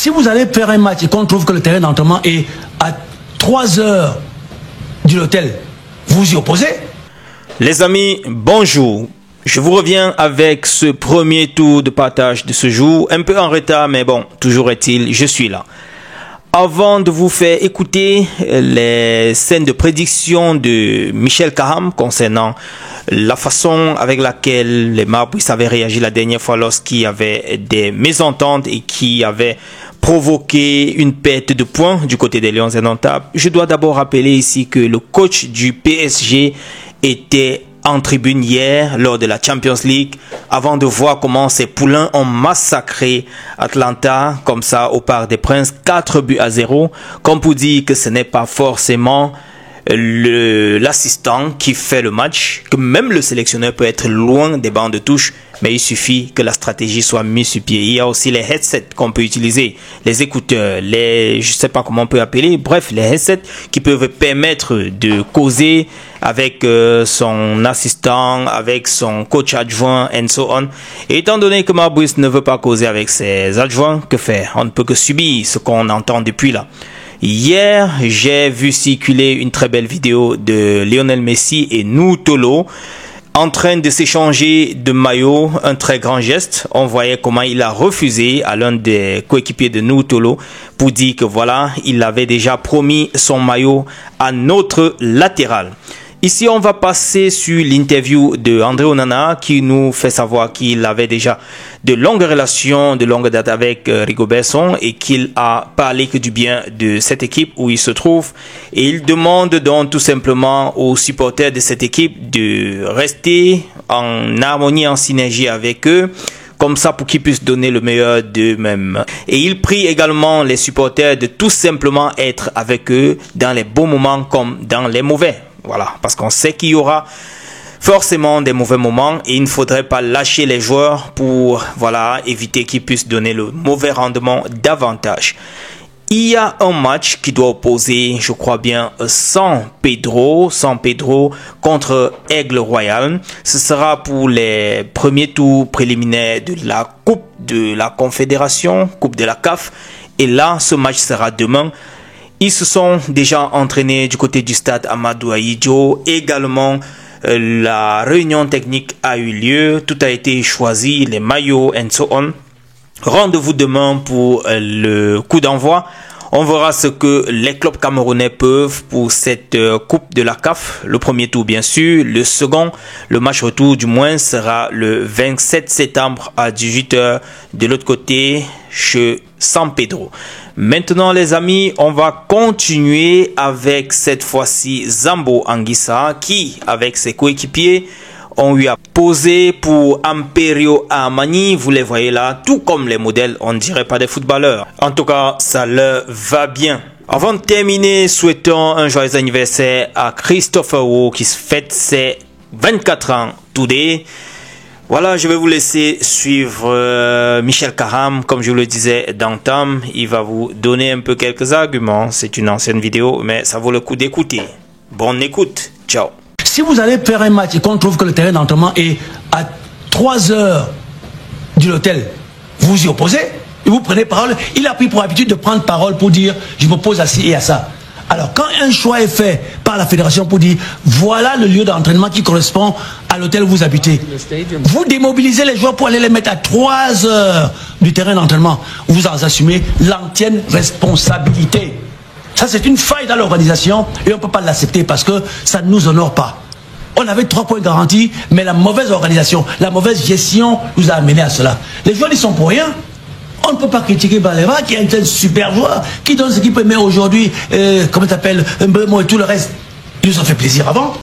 Si vous allez faire un match et qu'on trouve que le terrain d'entraînement est à 3 heures de l'hôtel, vous y opposez? Les amis, bonjour. Je vous reviens avec ce premier tour de partage de ce jour. Un peu en retard, mais bon, toujours est-il, je suis là. Avant de vous faire écouter les scènes de prédiction de Michel Kaham concernant la façon avec laquelle les Marbristes avaient réagi la dernière fois lorsqu'il y avait des mésententes et qui avaient provoqué une perte de points du côté des Lions indomptables, je dois d'abord rappeler ici que le coach du PSG était en tribune hier lors de la Champions League avant de voir comment ses poulains ont massacré Atlanta comme ça au Parc des Princes 4-0, comme pour dire que ce n'est pas forcément l'assistant qui fait le match, que même le sélectionneur peut être loin des bancs de touche, mais il suffit que la stratégie soit mise sur pied. Il y a aussi les headsets qu'on peut utiliser, les écouteurs, je sais pas comment on peut appeler, bref, les headsets qui peuvent permettre de causer avec son assistant, avec son coach adjoint, and so on. Et étant donné que Marbristes ne veut pas causer avec ses adjoints, que faire? On ne peut que subir ce qu'on entend depuis là. Hier, j'ai vu circuler une très belle vidéo de Lionel Messi et Nou Tolo en train de s'échanger de maillot, un très grand geste. On voyait comment il a refusé à l'un des coéquipiers de Nou Tolo pour dire que voilà, il avait déjà promis son maillot à notre latéral. Ici, on va passer sur l'interview de André Onana qui nous fait savoir qu'il avait déjà de longues relations, de longue date avec Rigobert Song et qu'il a parlé que du bien de cette équipe où il se trouve. Et il demande donc tout simplement aux supporters de cette équipe de rester en harmonie, en synergie avec eux, comme ça pour qu'ils puissent donner le meilleur d'eux-mêmes. Et il prie également les supporters de tout simplement être avec eux dans les bons moments comme dans les mauvais. Voilà, parce qu'on sait qu'il y aura forcément des mauvais moments et il ne faudrait pas lâcher les joueurs pour éviter qu'ils puissent donner le mauvais rendement davantage. Il y a un match qui doit opposer, je crois bien, San Pedro contre Aigle Royal. Ce sera pour les premiers tours préliminaires de la Coupe de la Confédération, Coupe de la CAF. Et là, ce match sera demain. Ils se sont déjà entraînés du côté du stade Amadou Ahidjo. Également, la réunion technique a eu lieu. Tout a été choisi, les maillots and so on. Rendez-vous demain pour le coup d'envoi. On verra ce que les clubs camerounais peuvent pour cette coupe de la CAF. Le premier tour, bien sûr. Le second, le match retour du moins, sera le 27 septembre à 18 h de l'autre côté, chez San Pedro. Maintenant, les amis, on va continuer avec cette fois-ci Zambo Anguissa qui, avec ses coéquipiers, ont eu à poser pour Imperio Armani. Vous les voyez là, tout comme les modèles, on ne dirait pas des footballeurs. En tout cas, ça leur va bien. Avant de terminer, souhaitons un joyeux anniversaire à Christopher Wu qui fête ses 24 ans today. Voilà, je vais vous laisser suivre Michel Kaham, comme je vous le disais d'antan. Il va vous donner un peu quelques arguments. C'est une ancienne vidéo, mais ça vaut le coup d'écouter. Bonne écoute. Ciao. Si vous allez faire un match et qu'on trouve que le terrain d'entraînement est à 3 heures de l'hôtel, vous y opposez et vous prenez parole. Il a pris pour habitude de prendre parole pour dire je m'oppose à ci et à ça. Alors quand un choix est fait par la fédération pour dire voilà le lieu d'entraînement qui correspond à l'hôtel où vous habitez, vous démobilisez les joueurs pour aller les mettre à 3 heures du terrain d'entraînement. Vous en assumez l'entière responsabilité. Ça c'est une faille dans l'organisation et on ne peut pas l'accepter parce que ça ne nous honore pas. On avait 3 points garantis, mais la mauvaise organisation, la mauvaise gestion nous a amené à cela. Les joueurs ils sont pour rien. On ne peut pas critiquer Baleva qui est un super joueur, qui donne ce qu'il peut, mais aujourd'hui, comment t'appelles, Mbemo et tout le reste. Ils nous ont fait plaisir avant.